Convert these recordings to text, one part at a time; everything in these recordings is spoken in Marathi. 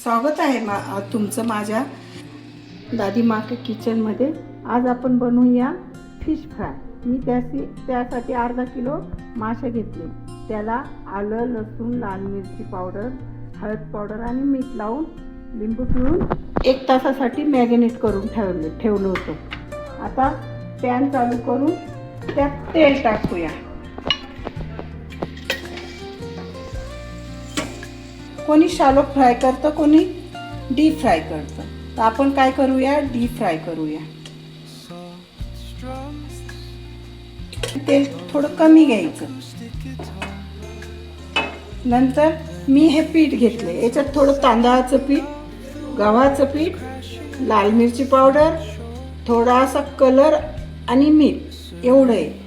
स्वागत आहे तुमचं माझ्या दादी माँ के किचनमध्ये। आज आपण बनवूया फिश फ्राय। मी त्यासाठी अर्धा किलो मासे घेतले। त्याला आलं, लसूण, लाल मिरची पावडर, हळद पावडर आणि मीठ लावून लिंबू पिळून 1 तासासाठी मॅरिनेट करून ठेवलं होतं। आता पॅन चालू करून त्यात तेल टाकूया। कोणी शॅलो फ्राय करतं, कोणी डीप फ्राय करतं। तर आपण काय करूया, डीप फ्राय करूया। तेल थोडं कमी घ्यायचं। नंतर मी हे पीठ घेतले। याच्यात थोडं तांदळाचं पीठ, गव्हाचं पीठ, लाल मिरची पावडर, थोडासा कलर आणि मीठ एवढं आहे।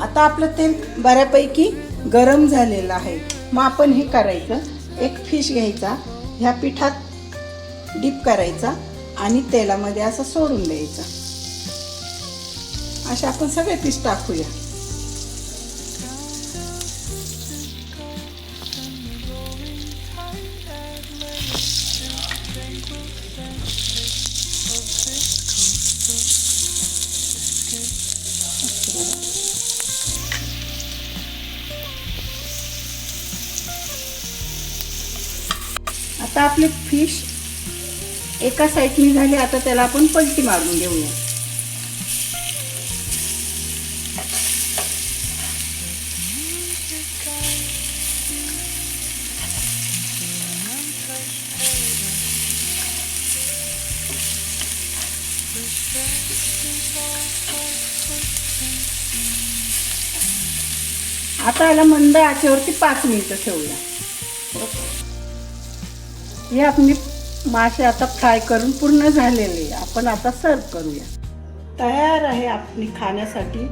आता आपलं तेल बऱ्यापैकी गरम झालेलं आहे। मग आपण हे करायचं, एक फिश घ्यायचा, ह्या पिठात डीप करायचा आणि तेलामध्ये असं सोडून द्यायचं। असे आपण सगळे पीस टाकूया। आता आपले फिश एका साईडनी झाले। आता त्याला आपण पलटी मारून घेऊया। आता याला मंद आचेवरती 5 मिनिटं ठेवूया। हे आपली मासे आता फ्राय करून पूर्ण झालेले। आपण आता सर्व करूया। तयार आहे आपली खाण्यासाठी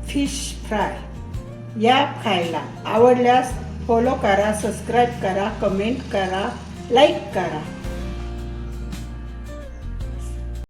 फिश फ्राय। या खायला आवडल्यास फॉलो करा, सबस्क्राईब करा, कमेंट करा, लाईक करा।